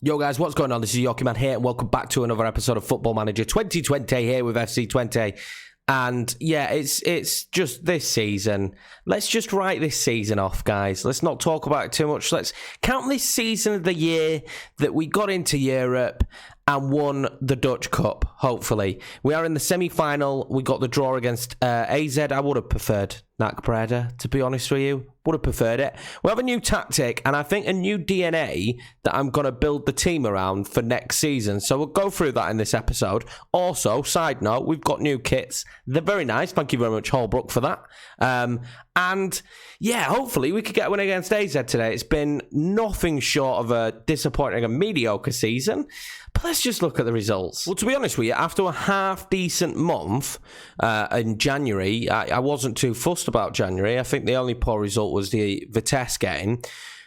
Yo guys, what's going on? This is Yorkie Man here and welcome back to another episode of Football Manager 2020 here with FC Twente. And yeah, it's just this season. Let's just write this season off, guys. Let's not talk about it too much. Let's count this season of the year that we got into Europe and won the Dutch Cup, hopefully. We are in the semi-final. We got the draw against AZ. I would have preferred NAC Breda, to be honest with you. Would have preferred it. We have a new tactic and I think a new DNA that I'm going to build the team around for next season. So we'll go through that in this episode. Also, side note, we've got new kits. They're very nice. Thank you very much, Holbrook, for that. And yeah, hopefully we could get a win against AZ today. It's been nothing short of a disappointing and mediocre season. But let's just look at the results. Well, to be honest with you, after a half-decent month in January, I wasn't too fussed about January. I think the only poor result was the Vitesse game.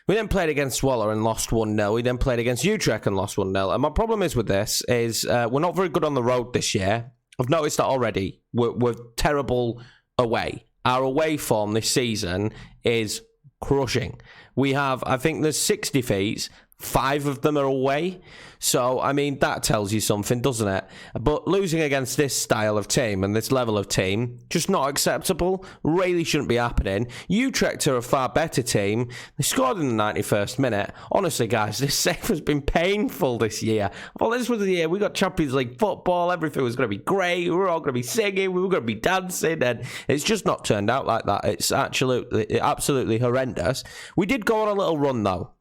We then played against Waller and lost 1-0. We then played against Utrecht and lost 1-0. And my problem is with this is we're not very good on the road this year. I've noticed that already. We're terrible away. Our away form this season is crushing. We have, I think there's 6 defeats. 5 of them are away. So, I mean, that tells you something, doesn't it? But losing against this style of team and this level of team, just not acceptable. Really shouldn't be happening. Utrecht are a far better team. They scored in the 91st minute. Honestly, guys, this save has been painful this year. Well, this was the year we got Champions League football. Everything was going to be great. We were all going to be singing. We were going to be dancing. And it's just not turned out like that. It's absolutely horrendous. We did go on a little run, though.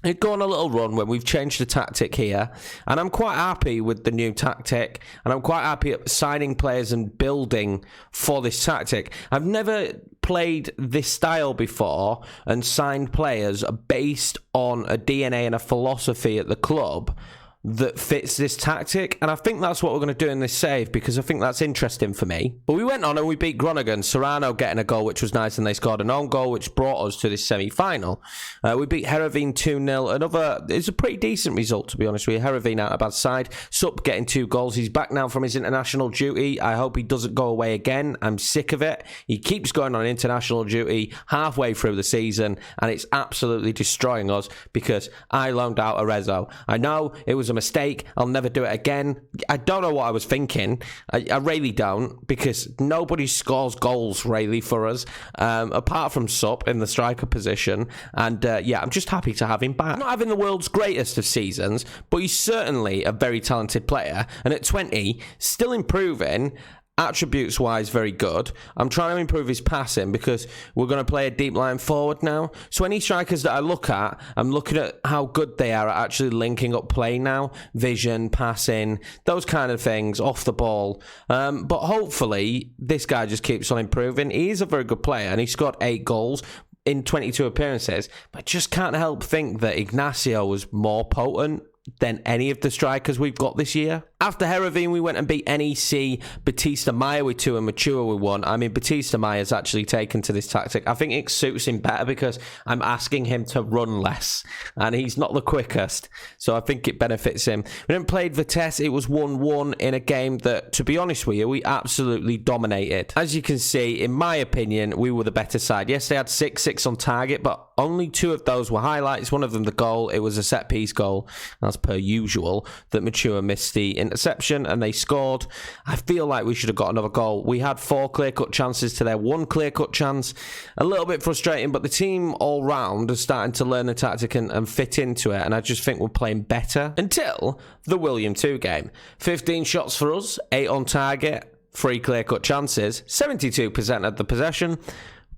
It'd go on a little run when we've changed the tactic here, and I'm quite happy with the new tactic, and I'm quite happy at signing players and building for this tactic. I've never played this style before and signed players based on a DNA and a philosophy at the club that fits this tactic, and I think that's what we're going to do in this save because I think that's interesting for me. But we went on and we beat Groningen. Serrano getting a goal, which was nice, and they scored an own goal, which brought us to this semi-final. We beat Heerenveen 2-0. It's a pretty decent result, to be honest with you. Heerenveen out a bad side. Sup getting 2 goals. He's back now from his international duty. I hope he doesn't go away again. I'm sick of it. He keeps going on international duty halfway through the season, and it's absolutely destroying us because I loaned out Arezzo. I know it was a mistake. I'll never do it again. I don't know what I was thinking. I really don't, because nobody scores goals really for us apart from Sup in the striker position. And yeah, I'm just happy to have him back. Not having the world's greatest of seasons, but he's certainly a very talented player, and at 20 still improving. Attributes wise, very good. I'm trying to improve his passing because we're going to play a deep line forward now. So any strikers that I look at, I'm looking at how good they are at actually linking up play now. Vision, passing, those kind of things off the ball. But hopefully this guy just keeps on improving. He is a very good player and he scored 8 goals in 22 appearances. But just can't help think that Ignacio was more potent than any of the strikers we've got this year. After Heerenveen, we went and beat NEC, Batista Maya with 2 and Mature with 1. I mean, Batista Maya's actually taken to this tactic. I think it suits him better because I'm asking him to run less, and he's not the quickest, so I think it benefits him. We then played Vitesse. It was 1-1 in a game that, to be honest with you, we absolutely dominated. As you can see, in my opinion, we were the better side. Yes, they had 6 on target, but only 2 of those were highlights. One of them the goal. It was a set-piece goal, as per usual, that Mature missed the interception and they scored. I feel like we should have got another goal. We had 4 clear-cut chances to their 1 clear-cut chance. A little bit frustrating, but the team all round is starting to learn the tactic and fit into it, and I just think we're playing better until the William 2 game. 15 shots for us, 8 on target, 3 clear-cut chances, 72% of the possession.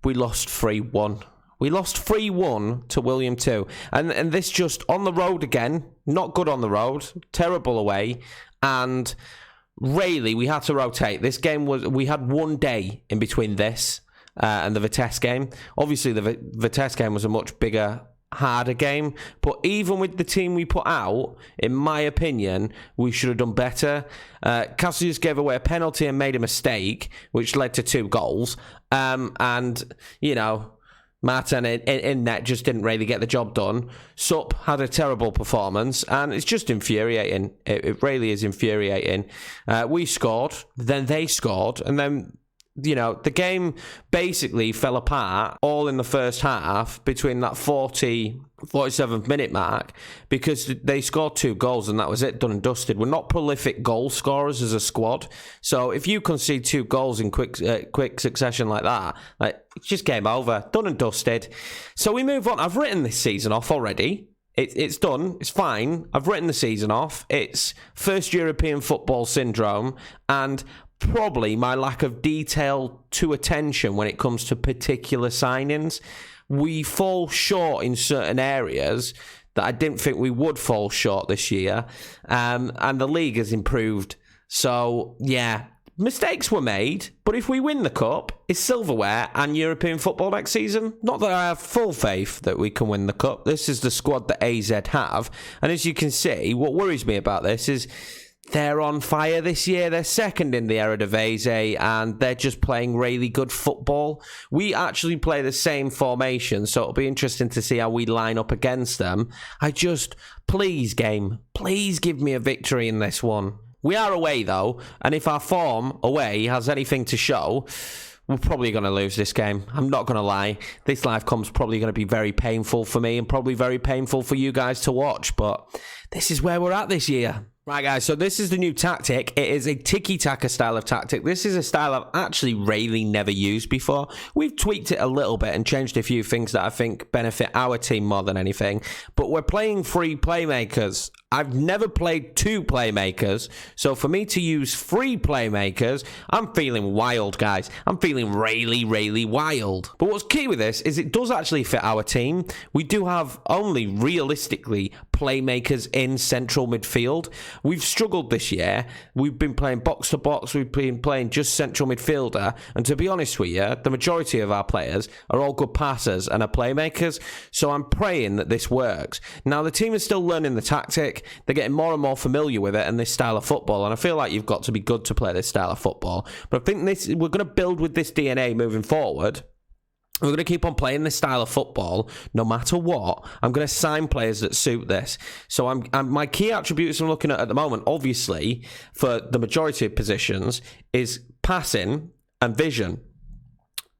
We lost 3-1. We lost 3-1 to William 2. And this just on the road again. Not good on the road. Terrible away. And really, we had to rotate. This game we had 1 day in between this and the Vitesse game. Obviously, the Vitesse game was a much bigger, harder game. But even with the team we put out, in my opinion, we should have done better. Cassius gave away a penalty and made a mistake, which led to 2 goals. And, you know, Martin in net just didn't really get the job done. Sup had a terrible performance, and it's just infuriating. It really is infuriating. We scored, then they scored, and then the game basically fell apart all in the first half between that 47th minute mark because they scored 2 goals and that was it, done and dusted. We're not prolific goal scorers as a squad. So if you concede 2 goals in quick succession like that, it's just game over, done and dusted. So we move on. I've written this season off already. It's done. It's fine. I've written the season off. It's first European football syndrome and probably my lack of detail to attention when it comes to particular signings. We fall short in certain areas that I didn't think we would fall short this year. And the league has improved. So, yeah, mistakes were made. But if we win the cup, it's silverware and European football next season. Not that I have full faith that we can win the cup. This is the squad that AZ have. And as you can see, what worries me about this is they're on fire this year. They're second in the Eredivisie and they're just playing really good football. We actually play the same formation, so it'll be interesting to see how we line up against them. Please, game, please give me a victory in this one. We are away, though, and if our form away has anything to show, we're probably going to lose this game. I'm not going to lie. This live com's probably going to be very painful for me and probably very painful for you guys to watch, but this is where we're at this year. Right, guys, so this is the new tactic. It is a tiki-taka style of tactic. This is a style I've actually really never used before. We've tweaked it a little bit and changed a few things that I think benefit our team more than anything. But we're playing 3 playmakers. I've never played 2 playmakers. So for me to use 3 playmakers, I'm feeling wild, guys. I'm feeling really, really wild. But what's key with this is it does actually fit our team. We do have only realistically playmakers in central midfield. We've struggled this year. We've been playing box to box. We've been playing just central midfielder. And to be honest with you, the majority of our players are all good passers and are playmakers. So I'm praying that this works. Now, the team is still learning the tactic. They're getting more and more familiar with it and this style of football. And I feel like you've got to be good to play this style of football. But I think we're going to build with this DNA moving forward. We're going to keep on playing this style of football no matter what. I'm going to sign players that suit this. So my key attributes I'm looking at the moment, obviously, for the majority of positions, is passing and vision.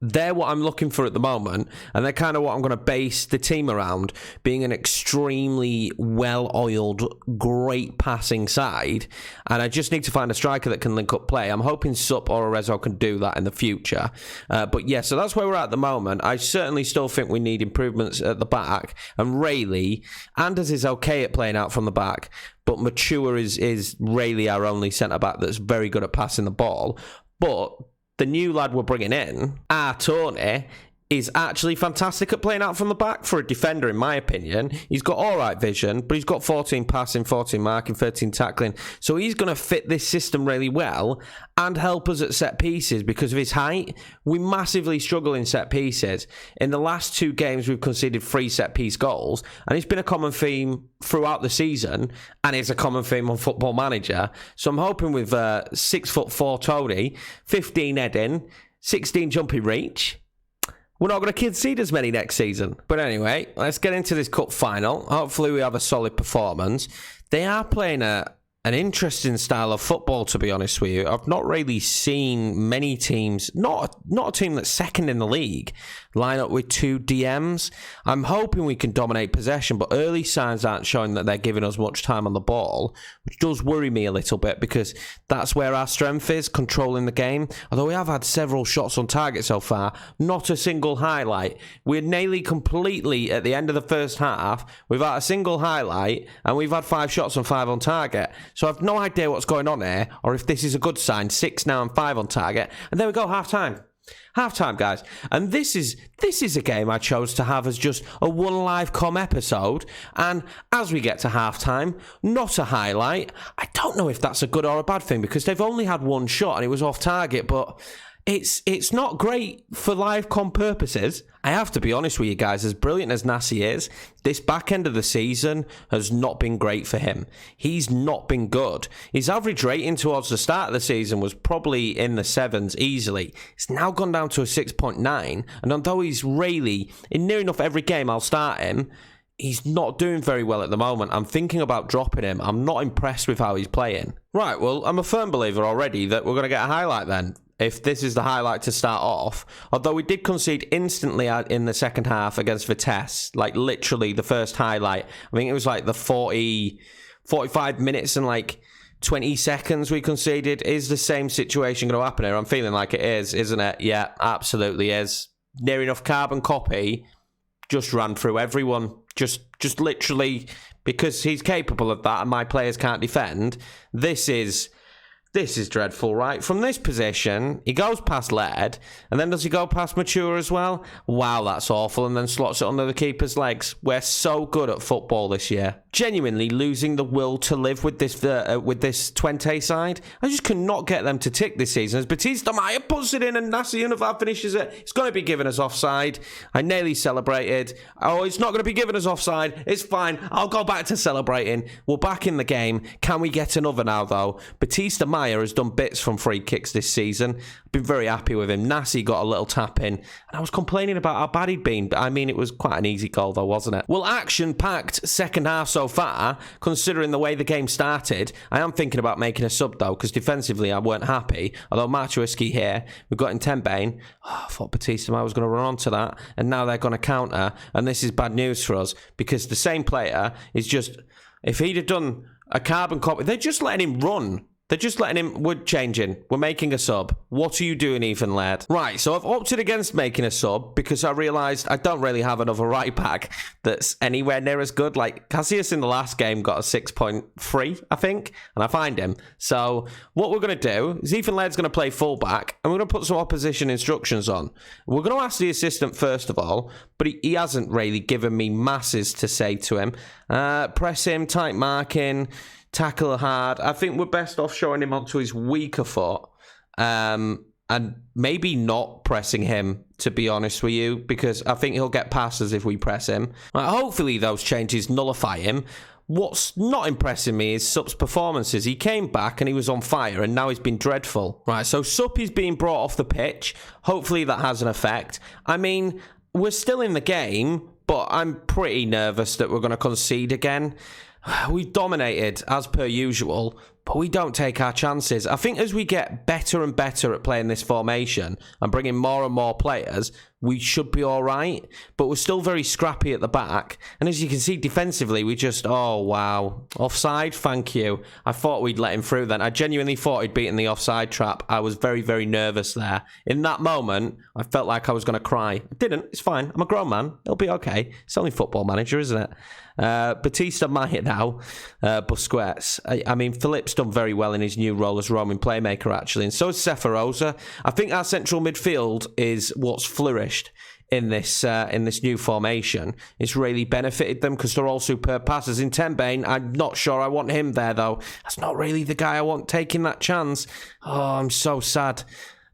They're what I'm looking for at the moment, and they're kind of what I'm going to base the team around, being an extremely well-oiled, great passing side, and I just need to find a striker that can link up play. I'm hoping Sup or Arezzo can do that in the future. But yeah, so that's where we're at the moment. I certainly still think we need improvements at the back, and Rayleigh, Anders is okay at playing out from the back, but Mature is Rayleigh our only centre-back that's very good at passing the ball. But the new lad we're bringing in, Tony, is actually fantastic at playing out from the back for a defender, in my opinion. He's got all right vision, but he's got 14 passing, 14 marking, 13 tackling. So he's going to fit this system really well and help us at set pieces because of his height. We massively struggle in set pieces. In the last 2 games, we've conceded 3 set piece goals, and it's been a common theme throughout the season, and it's a common theme on Football Manager. So I'm hoping with 6'4" Tony, 15 heading, 16 jumping reach, we're not going to concede as many next season. But anyway, let's get into this cup final. Hopefully we have a solid performance. They are playing an interesting style of football, to be honest with you. I've not really seen many teams, not a team that's second in the league, line up with 2 DMs. I'm hoping we can dominate possession, but early signs aren't showing that they're giving us much time on the ball, which does worry me a little bit because that's where our strength is, controlling the game. Although we have had several shots on target so far, not a single highlight. We're nearly completely at the end of the first half without a single highlight, and we've had 5 shots and 5 on target. So I've no idea what's going on here, or if this is a good sign. 6 now and 5 on target. And there we go, half-time. Half-time, guys. And this is a game I chose to have as just a one live com episode. And as we get to half-time, not a highlight. I don't know if that's a good or a bad thing, because they've only had 1 shot and it was off target, but it's not great for live com purposes. I have to be honest with you guys, as brilliant as Nassi is, this back end of the season has not been great for him. He's not been good. His average rating towards the start of the season was probably in the 7s easily. It's now gone down to a 6.9, and although he's really, in near enough every game I'll start him, he's not doing very well at the moment. I'm thinking about dropping him. I'm not impressed with how he's playing. Right, well, I'm a firm believer already that we're going to get a highlight then. if this is the highlight to start off, although we did concede instantly in the second half against Vitesse, like literally the first highlight. I think it was like the 45 minutes and like 20 seconds we conceded. Is the same situation going to happen here? I'm feeling like it is, isn't it? Yeah, absolutely is. Near enough carbon copy, just ran through everyone. Just literally, because he's capable of that and my players can't defend. This is dreadful, right? From this position, he goes past Laird, and then does he go past Mature as well? Wow, that's awful, and then slots it under the keeper's legs. We're so good at football this year. Genuinely losing the will to live with this Twente side. I just could not get them to tick this season. As Batista Maya puts it in and Nasser Univar finishes it, it's going to be given us offside. I nearly celebrated. Oh, it's not going to be given us offside. It's fine. I'll go back to celebrating. We're back in the game. Can we get another now, though? Batista Maya has done bits from free kicks this season. I've been very happy with him. Nassi got a little tap in, and I was complaining about how bad he'd been, but I mean, it was quite an easy goal though, wasn't it? Well, action-packed second half so far, considering the way the game started. I am thinking about making a sub though, because defensively I weren't happy. Although Marchewski here, we've got Intembane. Oh, I thought Batista Maya was going to run onto that, and now they're going to counter, and this is bad news for us, because the same player is just, if he'd have done a carbon copy, they're just letting him run. They're just letting him... We're changing. We're making a sub. What are you doing, Ethan Laird? Right, so I've opted against making a sub because I realised I don't really have another right back that's anywhere near as good. Like, Casillas in the last game got a 6.3, I think, and I find him. So what we're going to do is Ethan Laird's going to play fullback, and we're going to put some opposition instructions on. We're going to ask the assistant first of all, but he hasn't really given me masses to say to him. Press him, tight marking... tackle hard. I think we're best off showing him onto his weaker foot and maybe not pressing him, to be honest with you, because I think he'll get past us if we press him. Hopefully those changes nullify him. What's not impressing me is Sup's performances. He came back and he was on fire, and now he's been dreadful. Right, so Sup is being brought off the pitch. Hopefully that has an effect. I mean, we're still in the game, but I'm pretty nervous that we're going to concede again. We've dominated, as per usual, but we don't take our chances. I think as we get better and better at playing this formation and bringing more and more players, we should be all right. But we're still very scrappy at the back. And as you can see, defensively, we just... Oh, wow. Offside? Thank you. I thought we'd let him through then. I genuinely thought he'd beaten the offside trap. I was very, very nervous there. In that moment, I felt like I was going to cry. I didn't. It's fine. I'm a grown man. It'll be okay. It's only Football Manager, isn't it? Batista Maya now. Busquets. I mean, Philip's done very well in his new role as roaming playmaker, actually. And so is Seferosa. I think our central midfield is what's flourished in this new formation. It's really benefited them because they're all superb passers. In Intembane, I'm not sure I want him there, though. That's not really the guy I want taking that chance. Oh, I'm so sad.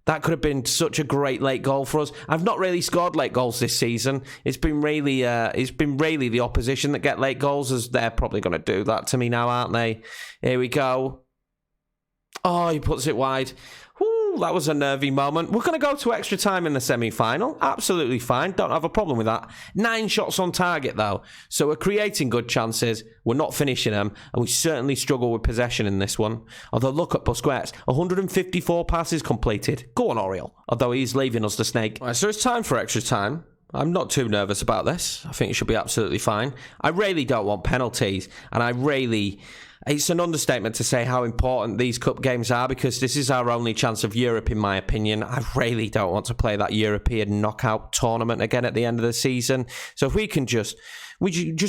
That could have been such a great late goal for us. I've not really scored late goals this season. It's been really the opposition that get late goals, as they're probably going to do that to me now, aren't they? Here we go. Oh, he puts it wide. Ooh, that was a nervy moment. We're going to go to extra time in the semi-final. Absolutely fine. Don't have a problem with that. 9 shots on target, though. So we're creating good chances. We're not finishing them. And we certainly struggle with possession in this one. Although, look at Busquets. 154 passes completed. Go on, Oriol. Although he's leaving us the snake. Right, so it's time for extra time. I'm not too nervous about this. I think it should be absolutely fine. I really don't want penalties. And it's an understatement to say how important these cup games are, because this is our only chance of Europe, in my opinion. I really don't want to play that European knockout tournament again at the end of the season. So if we can just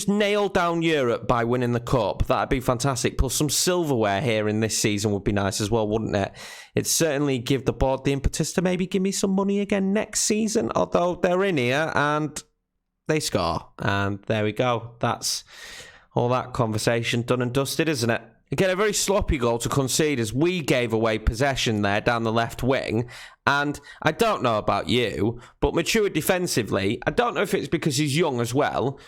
nail down Europe by winning the cup, that'd be fantastic. Plus some silverware here in this season would be nice as well, wouldn't it? It'd certainly give the board the impetus to maybe give me some money again next season, although they're in here and they score. And there we go. That's all that conversation done and dusted, isn't it? Again, a very sloppy goal to concede as we gave away possession there down the left wing. And I don't know about you, but mature defensively, I don't know if it's because he's young as well.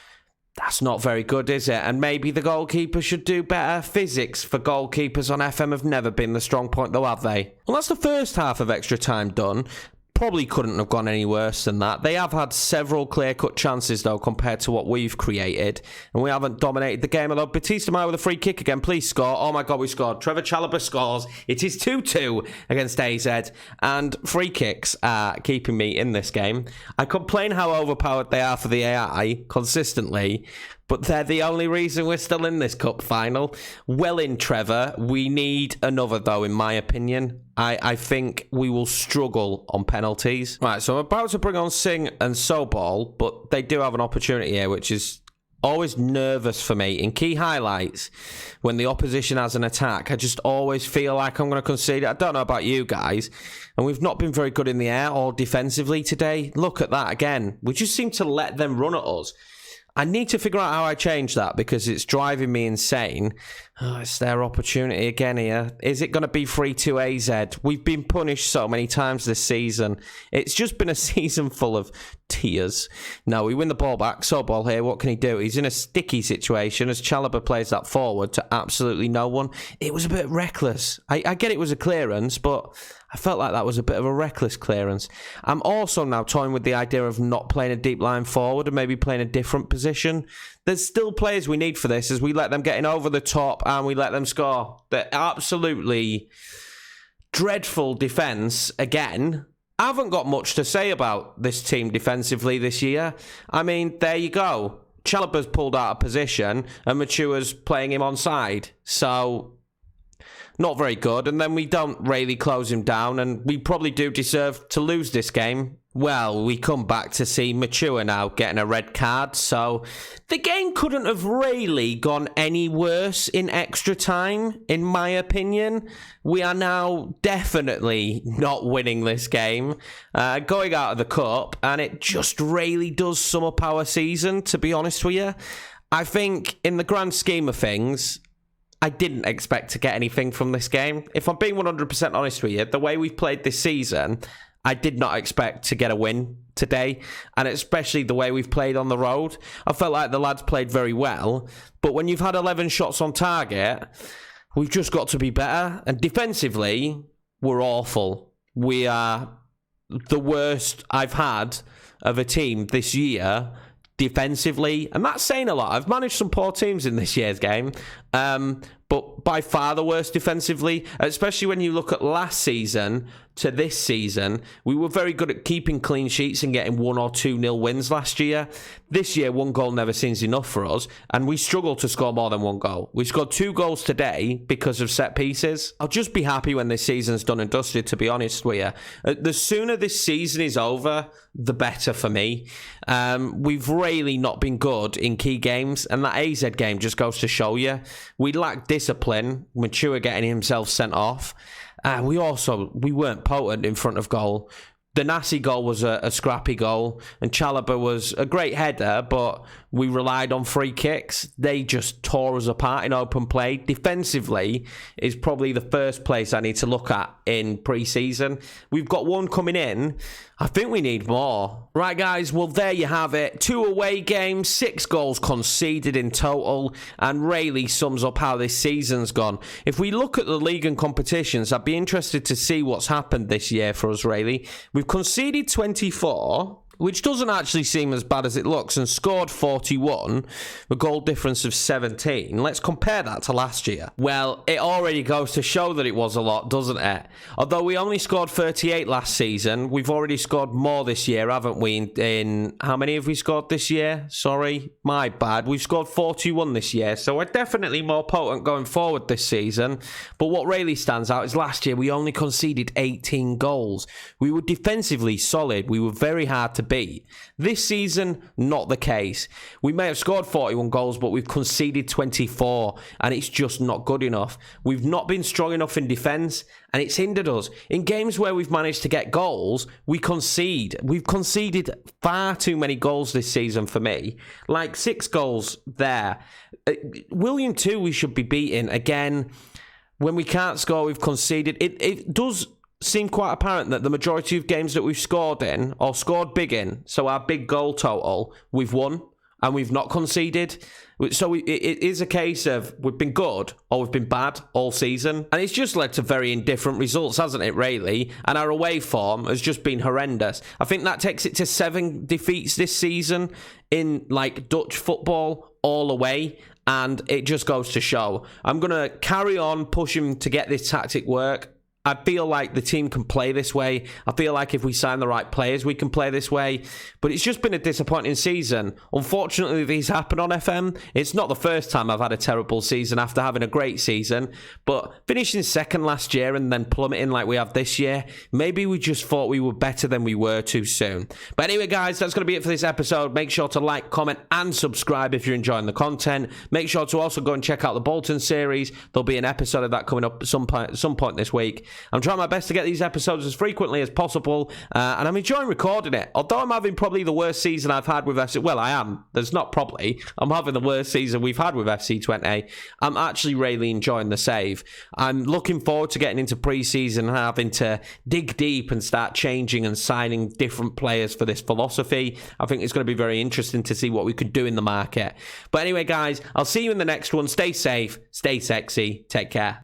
That's not very good, is it? And maybe the goalkeeper should do better. Physics for goalkeepers on FM have never been the strong point, though, have they? Well, that's the first half of extra time done. probably couldn't have gone any worse than that. They have had several clear-cut chances, though, compared to what we've created. And we haven't dominated the game. Although Batista Maya with a free kick again. Please score. Oh, my God, we scored. Trevor Chalobah scores. It is 2-2 against AZ. And free kicks are keeping me in this game. I complain how overpowered they are for the AI consistently, but they're the only reason we're still in this cup final. Well in, Trevor. We need another, though, in my opinion. I think we will struggle on penalties. Right, so I'm about to bring on Singh and Sobol, but they do have an opportunity here, which is always nervous for me. In key highlights, when the opposition has an attack, I just always feel like I'm going to concede it. I don't know about you guys, and we've not been very good in the air or defensively today. Look at that again. We just seem to let them run at us. I need to figure out how I change that because it's driving me insane. Oh, it's their opportunity again here. Is it going to be 3-2 AZ? We've been punished so many times this season. It's just been a season full of tears. No, we win the ball back. Sobol here, what can he do? He's in a sticky situation as Chalobah plays that forward to absolutely no one. It was a bit reckless. I get it was a clearance, but I felt like that was a bit of a reckless clearance. I'm also now toying with the idea of not playing a deep line forward and maybe playing a different position. There's still players we need for this as we let them get in over the top and we let them score. They're absolutely dreadful defence again. I haven't got much to say about this team defensively this year. I mean, there you go. Chalobah's pulled out of position and Machua's playing him onside. So, not very good. And then we don't really close him down and we probably do deserve to lose this game. Well, we come back to see Machua now getting a red card. So, the game couldn't have really gone any worse in extra time, in my opinion. We are now definitely not winning this game, going out of the cup, and it just really does sum up our season, to be honest with you. I think, in the grand scheme of things, I didn't expect to get anything from this game. If I'm being 100% honest with you, the way we've played this season, I did not expect to get a win today, and especially the way we've played on the road. I felt like the lads played very well, but when you've had 11 shots on target, we've just got to be better. And defensively, we're awful. We are the worst I've had of a team this year defensively, and that's saying a lot. I've managed some poor teams in this year's game, but by far the worst defensively, especially when you look at last season to this season. We were very good at keeping clean sheets and getting 1 or 2-0 wins last year. This year, 1 goal never seems enough for us, and we struggle to score more than 1 goal. We scored 2 goals today because of set pieces. I'll just be happy when this season's done and dusted, to be honest with you. The sooner this season is over, the better for me. We've really not been good in key games, and that AZ game just goes to show you. We lack discipline, Machua getting himself sent off. We weren't potent in front of goal. The Nassi goal was a scrappy goal, and Chalobah was a great header, but we relied on free kicks. They just tore us apart in open play. Defensively is probably the first place I need to look at in pre-season. We've got 1 coming in. I think we need more. Right, guys, well, there you have it. 2 away games, 6 goals conceded in total, and really sums up how this season's gone. If we look at the league and competitions, I'd be interested to see what's happened this year for us, really. We've conceded 24, which doesn't actually seem as bad as it looks, and scored 41, a goal difference of 17. Let's compare that to last year. Well, it already goes to show that it was a lot, doesn't it? Although we only scored 38 last season, we've already scored more this year, haven't we? In how many have we scored this year? Sorry, my bad. We've scored 41 this year, so we're definitely more potent going forward this season. But what really stands out is last year we only conceded 18 goals. We were defensively solid. We were very hard to beat. This season, not the case. We may have scored 41 goals, but we've conceded 24, and it's just not good enough. We've not been strong enough in defence, and it's hindered us. In games where we've managed to get goals, we concede. We've conceded far too many goals this season for me. Like 6 goals there. William too, we should be beating. Again, when we can't score, we've conceded. It does seem quite apparent that the majority of games that we've scored in, or scored big in, so our big goal total, we've won. and we've not conceded. So it is a case of we've been good or we've been bad all season. And it's just led to very indifferent results, hasn't it, really? And our away form has just been horrendous. I think that takes it to 7 defeats this season in, like, Dutch football all away. And it just goes to show. I'm going to carry on pushing to get this tactic work. I feel like the team can play this way. I feel like if we sign the right players, we can play this way. But it's just been a disappointing season. Unfortunately, these happen on FM. It's not the first time I've had a terrible season after having a great season. But finishing second last year and then plummeting like we have this year, maybe we just thought we were better than we were too soon. But anyway, guys, that's going to be it for this episode. Make sure to like, comment, and subscribe if you're enjoying the content. Make sure to also go and check out the Bolton series. There'll be an episode of that coming up at some point this week. I'm trying my best to get these episodes as frequently as possible, and I'm enjoying recording it. Although I'm having probably the worst season I've had with FC... Well, I am. There's not probably. I'm having the worst season we've had with FC Twente. I'm actually really enjoying the save. I'm looking forward to getting into pre-season and having to dig deep and start changing and signing different players for this philosophy. I think it's going to be very interesting to see what we could do in the market. But anyway, guys, I'll see you in the next one. Stay safe, stay sexy, take care.